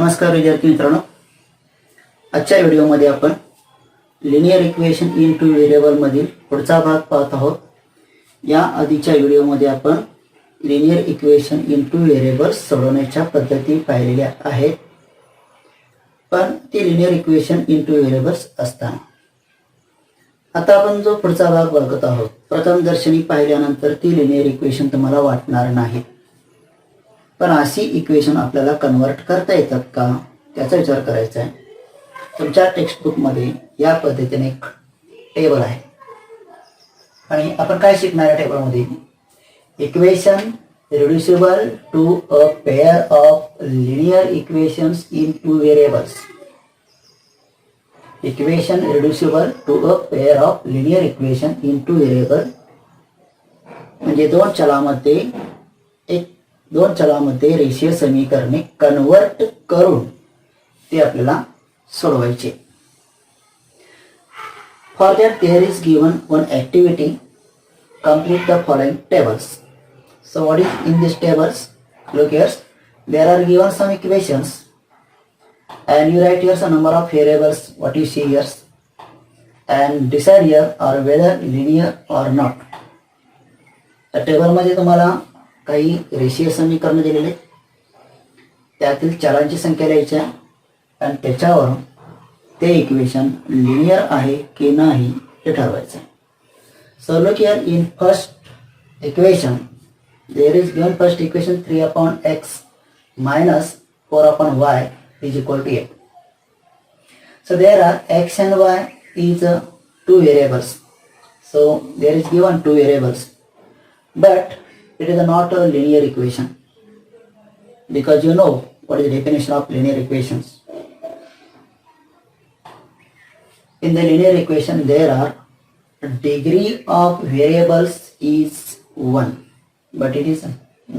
नमस्कार विद्यार्थी मित्रांनो, आजच्या व्हिडिओमध्ये आपण linear equation in two variable मधील पुढचा भाग पाहत आहोत. या आधीच्या व्हिडिओमध्ये आपण linear equation in two variables सोडवण्याच्या पद्धती पाहिलेल्या आहेत, पण ती linear equation in two variables असताना. आता आपण जो पुढचा भाग बघत आहोत, प्रथम दर्शनी पाहिल्यानंतर ती लिनियर इक्वेशन तुम्हाला वाटणार नाही, पण अशी इक्वेशन आपल्याला कन्वर्ट करता येतात का त्याचा विचार करायचा आहे. तुमच्या टेक्स्टबुकमध्ये या पद्धतीने एक टेबल आहे आणि आपण काय शिकणार आहे टेबलमध्ये, equation reducible to a pair of linear equations in two variables. Equation reducible to a pair of linear equation in two variable म्हणजे दोन चलामध्ये रेषीय समीकरणे कन्वर्ट करून ते आपल्याला सोडवायचे. For that there is given one activity, complete the following tables. So what is in this tables? Look here, there are given some equations and you write here a number of variables what you see here and decide here or whether linear or not. त्या table मध्ये तुम्हाला काही रेषीय समीकरण दिलेले, त्यातील चलांची संख्या लिहायची आणि त्याच्यावरून ते इक्वेशन लिनियर आहे की नाही हे ठरवायचं. So look here, in first equation there is given first equation 3/x minus 4/y is equal to 8. So there are x and y is two variables. So there is given two variables, but it is not a linear equation, because you know what is the definition of linear equations. In the linear equation there are degree of variables is 1, but it is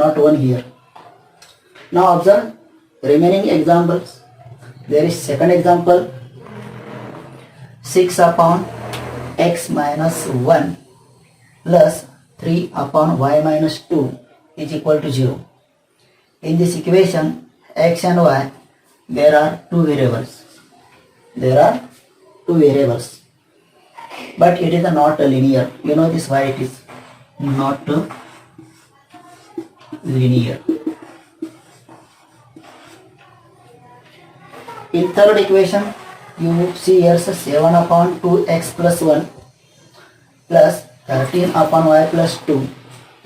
not 1 here. Now observe remaining examples. There is second example, 6/x minus 1 plus 3/y minus 2 is equal to 0. In this equation x and y there are two variables. But it is not a linear. You know this, why it is not linear. In third equation, you see here 7/2x plus 1 plus 13/y plus 2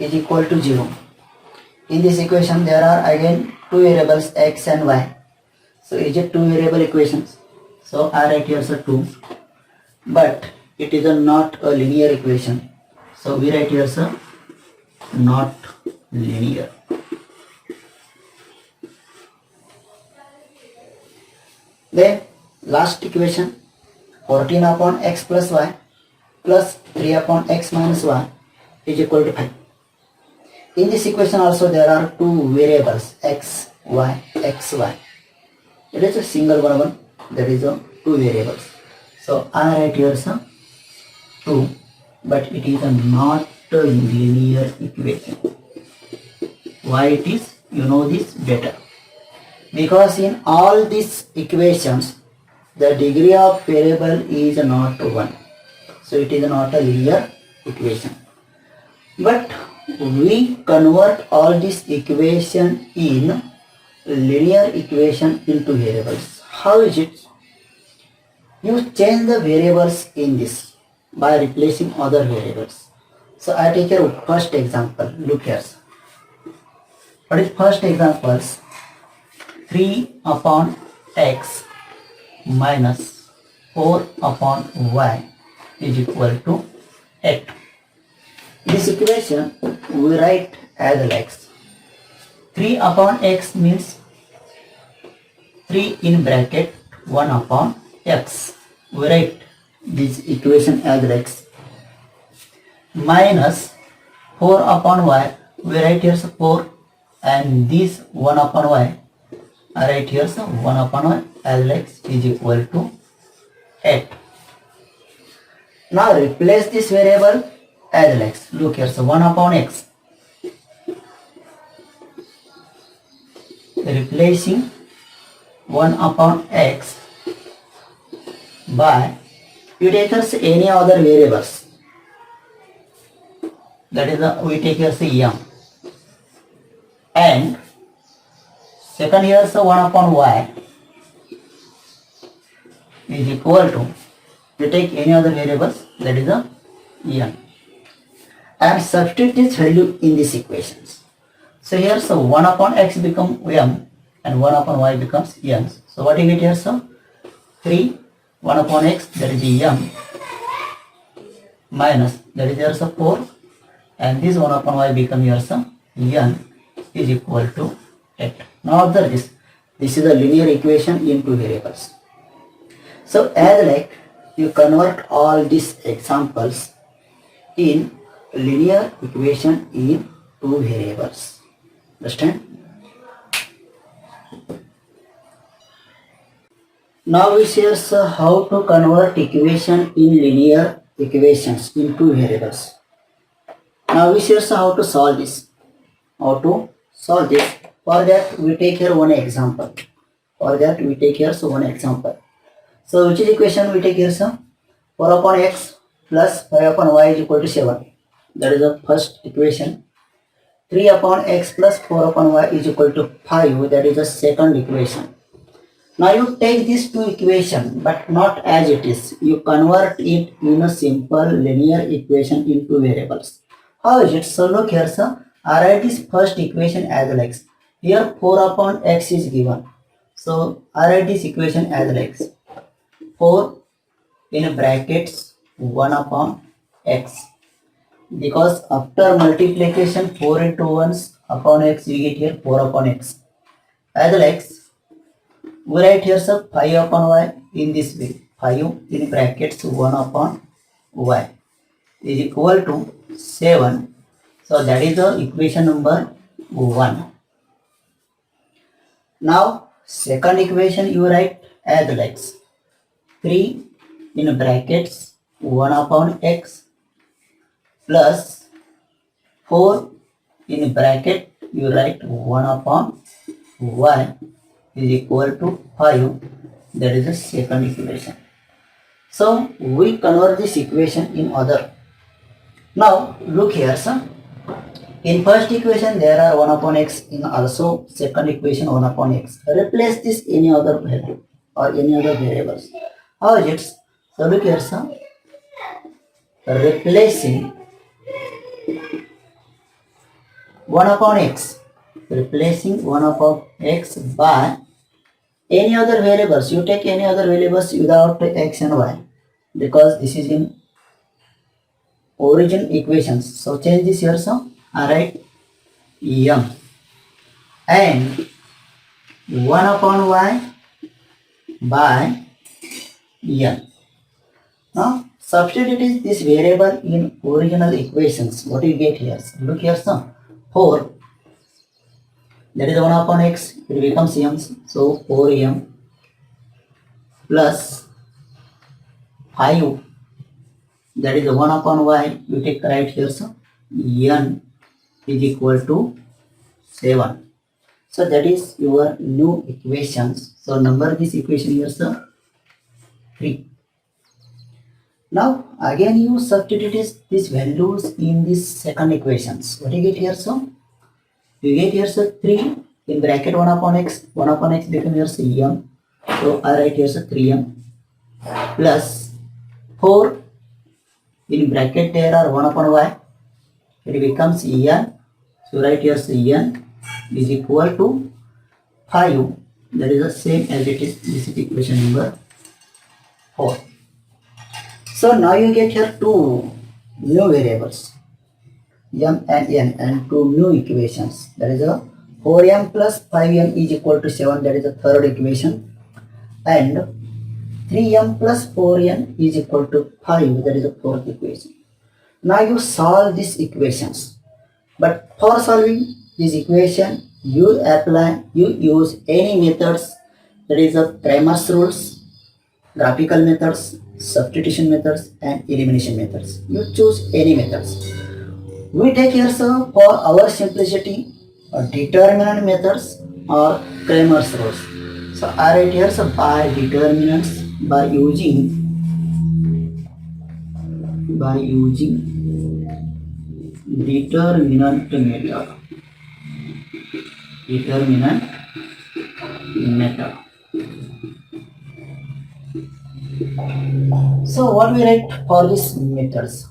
is equal to 0. In this equation, there are again two variables x and y. So is it two variable equations? So I write here 2, but it is not a linear equation. So we write here not linear. Then last equation, 14/x plus y plus 3/x minus y is equal to 5. In this equation also there are two variables x, y, x, y. It is a single one, that is two variables. So I write here 2, but it is not a linear equation. Why it is? You know this better. Because in all these equations the degree of variable is not 1, so it is not a linear equation. But we convert all this equation in linear equation into variables. How is it? You change the variables in this by replacing other variables. So I take your first example. Look here. What is first examples? 3/x minus 4/y is equal to 8. This equation we write as x. 3/x means 3 in bracket 1/x. We write this equation as x. Minus 4/y, we write here 4, and this 1/y I write here 1/y as x is equal to 8. Now replace this variable as x. Look here, 1/x. Replacing 1 upon x by, you take as any other variables, that is we take as m, and second here is 1 upon y is equal to, we take any other variables, that is the m, and substitute this value in these equations. So here, so 1 upon x become m and 1 upon y becomes m. So what you get here, so 3 1 upon x, that is the m, minus, that is here, so 4, and this 1 upon y become here, so n is equal to 8. Now observe this. This is a linear equation in two variables. So as like you convert all these examples in linear equation in two variables. Understand? Now we see how to convert equation in linear equations in two variables. Now we see how to solve this. For that we take here one example. So which is equation we take here, sir? 4 upon x plus 5 upon y is equal to 7. That is the first equation. 3 upon x plus 4 upon y is equal to 5. That is the second equation. Now you take these two equations, but not as it is. You convert it in a simple linear equation into variables. How is it? So look here, sir. I write this first equation as x. Here 4 upon x is given. So I write this equation as x. 4 in brackets 1 upon x. Because after multiplication 4 into 1 upon x, we get here 4 upon x. As x, we write here sir 5 upon y in this way. 5 in brackets 1 upon y is equal to 7. So that is the equation number 1. Now second equation you write as x. 3 in brackets 1 upon x plus 4 in bracket you write 1 upon y is equal to 5. That is the second equation. So we convert this equation in other. Now look here, sir. In first equation there are 1 upon x, in also second equation 1 upon x. Replace this any other value or any other variables. How is it? So look here, sir. Replacing 1 upon x. Replacing 1 upon x by any other variables. You take any other variables without x and y, because this is in origin equations. So change this here, so I write m and 1 upon y by n. Now substitute this variable in original equations. What do you get here? So look here, so 4, that is 1 upon x, it becomes m, so 4m plus 5, that is 1 upon y, you take right here, so n is equal to 7. So that is your new equations. So number this equation here, sir, 3. Now again you substitute these values in this second equations. What do you get here, so you get here, so 3 in bracket 1 upon x become here, so m, so I write here, so 3m plus 4 in bracket there are 1 upon y, it becomes en, so write here, so en is equal to 5. That is the same as it is. This is equation number 4. So now you get here two new variables, m and n, and two new equations. That is a 4m plus 5m is equal to 7. That is the third equation. And 3m plus 4n is equal to 5. That is the fourth equation. Now you solve these equations. But for solving this equation, you use any methods, that is the Cramer's rules, graphical methods, substitution methods, and elimination methods. You choose any methods. We take here, so for our simplicity, determinant methods or Cramer's rules. So I write here so by determinants by using determinant method. Determinant method. So what we write for these methods?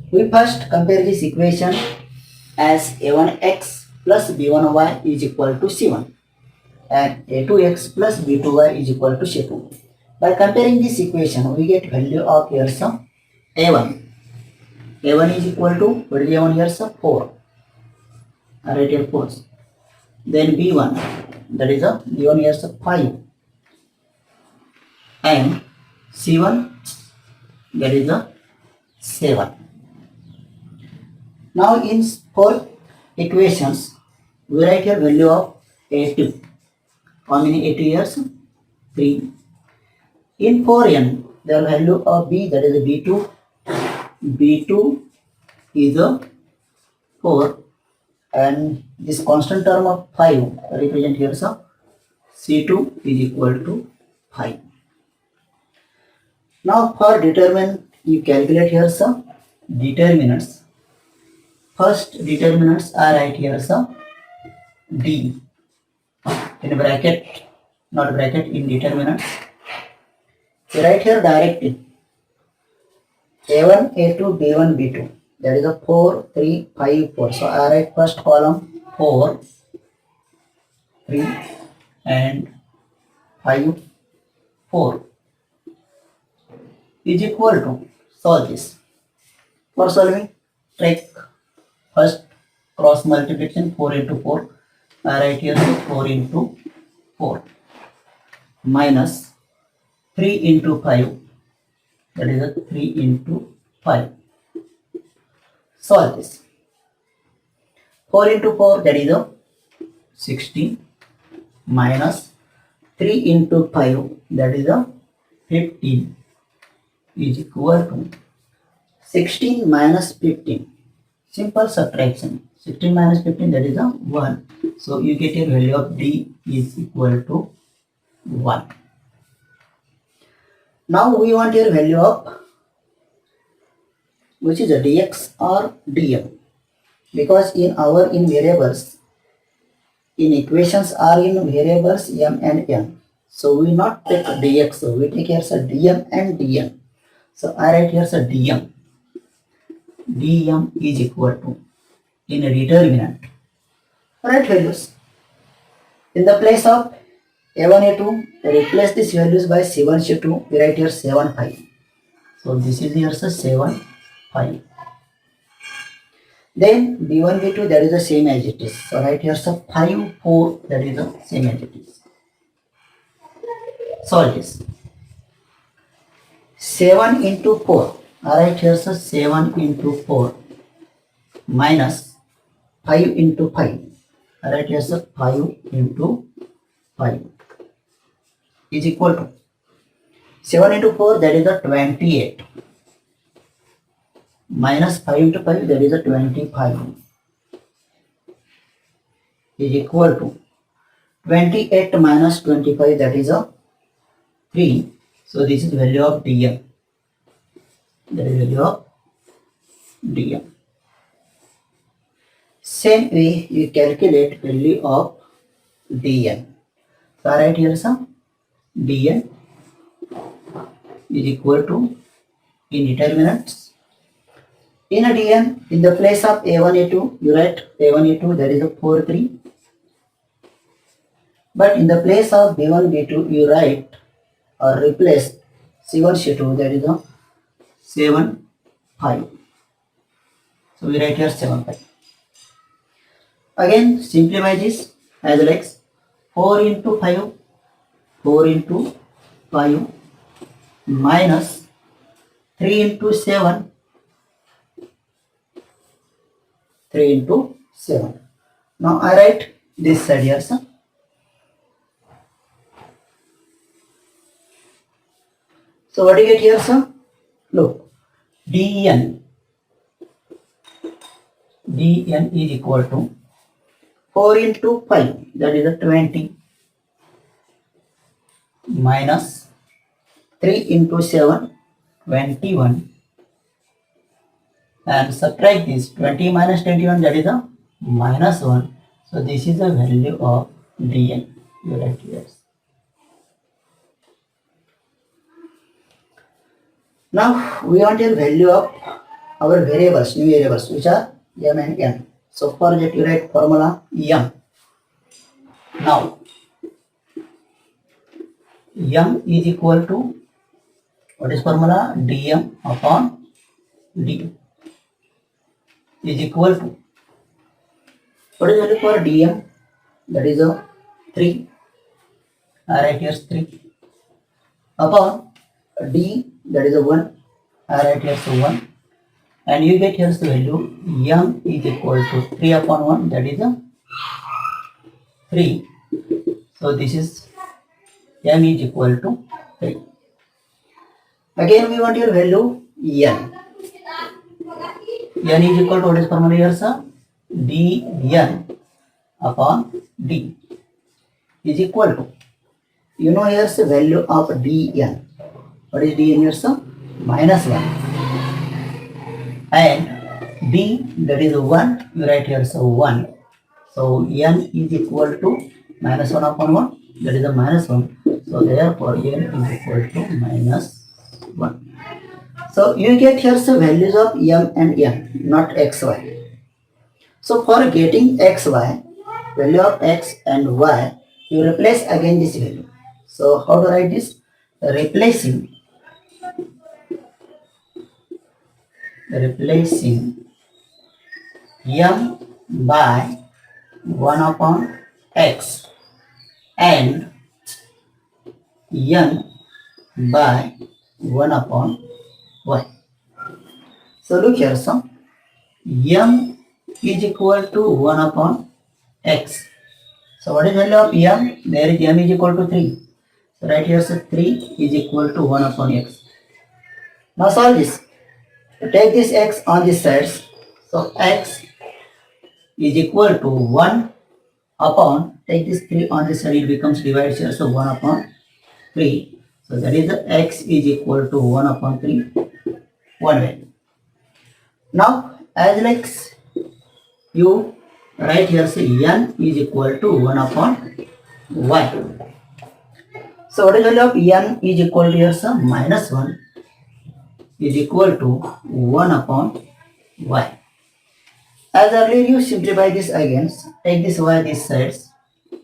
We first compare this equation as a1x plus b1y is equal to c1 and a2x plus b2y is equal to c2. By comparing this equation, we get value of here some a1. a1 is equal to, what is a1 here some 4. I write here 4. Then b1, that is a b1 here some 5. And c1, that is a 7. Now in 4 equations, we write here value of a2. How many a2 years? 3. In 4n, the value of b, that is a b2. b2 is a 4 and this constant term of 5 represent here so c2 is equal to 5. Now for determine, you calculate here some determinants. First determinants are right here some d in bracket, not bracket, in determinants. We write here directly a1, a2, b1, b2. That is a 4, 3, 5, 4. So I write first column 4, 3 and 5, 4 is equal to, solve this. For solving, take first cross multiplication 4 into 4. I write here 4 into 4 minus 3 into 5. That is a 3 into 5. Solve this. 4 into 4, that is a 16 minus 3 into 5, that is a 15 is equal to 16 minus 15. Simple subtraction. 16 minus 15, that is a 1. So you get a value of d is equal to 1. Now we want your value of which is a dx or dm, because in variables, in equations are in variables m and n. So we not take dx, so we take here a dm and dn. So I write here a dm. dm is equal to, in a determinant, write values. In the place of a1, a2, replace these values by c1, c2, we write here 7, 5. So this is here 7, 5. Then b1, b2, that is the same as it is. So write here 5, 4, that is the same as it is. Solve this. 7 into 4. I write here 7 into 4 minus 5 into 5. I write here 5 into 5 is equal to 7 into 4, that is a 28 minus 5 into 5, that is a 25 is equal to 28 minus 25, that is a 3. So this is value of dm. That is value of dm. Same way you calculate value of dn. So I write here some dn is equal to, in determinants, in a dn, in the place of a1, a2, you write a1, a2, that is a 4, 3. But in the place of b1, b2, you write or replace c1, c2, that is a 7, 5. So we write here 7, 5. Again simplify this as like 4 into 5, 4 into 5 minus 3 into 7, 3 into 7. Now I write this side here, sir. So what do you get here, sir? Look, dn is equal to 4 into 5, that is a 20 minus 3 into 7, 21, and subtract this 20 minus 21, that is a minus 1. So this is the value of dn. You write here. Now we want the value of our variables, new variables, which are m and n. So for that you write formula m. Now m is equal to, what is formula? dm upon d is equal to, what is value for dm? That is a 3. I write here 3 upon d, that is a 1. I write here so 1, and you get here the value m is equal to 3 upon 1, that is a 3. So this is m is equal to 3. Again we want your value n. N is equal to, what is formula here, sir? dn upon d is equal to, you know here's the value of dn. What is dn here, sir? minus 1. And d, that is 1, you write here so 1. So n is equal to minus 1 upon 1, that is a minus 1. So therefore n is equal to minus 1. So you get here the values of m and n, not xy. So for getting xy, value of x and y, you replace again this value. So how to write this? Replacing m by 1 upon x and n by 1 upon y. So look here, some m is equal to 1 upon x. So what is the value of m? There is m is equal to 3. So right here, so 3 is equal to 1 upon x. Now solve this. Take this x on this sides. So x is equal to 1 upon, take this 3 on this side, it becomes divided here, so 1 upon 3. So that is the x is equal to 1 upon 3, 1 value. Now as like you write here, say n is equal to 1 upon y. So what is the value of n is equal to here, sir? minus 1 is equal to 1 upon y. As earlier you simplify this again, take this y this sides,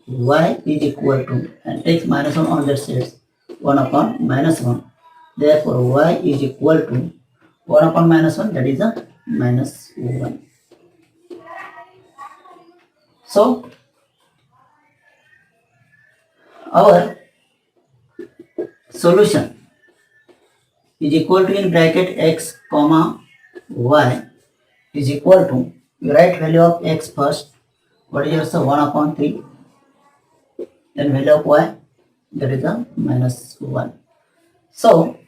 y is equal to, and take minus 1 on that sides, 1 upon minus 1. Therefore y is equal to 1 upon minus 1, that is a minus 1. So our solution is equal to, in bracket x comma y is equal to, you write value of x first, what is also 1 upon 3, then value of y, that is a minus 1. So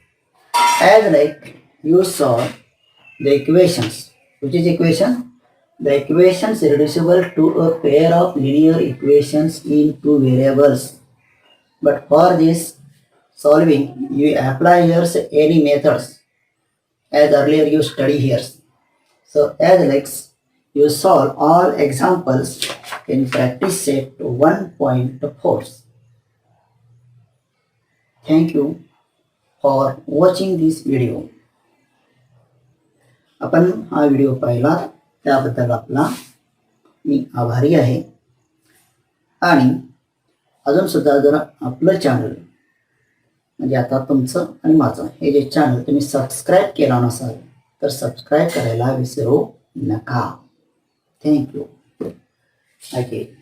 as like you saw the equations, which is equation? The equations reducible to a pair of linear equations in two variables. But for this solving, you apply here any methods as earlier you study here. So as like you solve all examples in practice set 1.4. Thank you for watching this video. आपण हा video पाहिला त्याबद्दल आपला मी आभारी आहे. आणि अजून सुद्धा जर आपलं चॅनल, म्हणजे आता तुमचं आणि माझं हे जे चॅनल तुम्ही सबस्क्राईब केला नसाल तर सबस्क्राईब करायला विसरू नका. थँक्यू. ओके.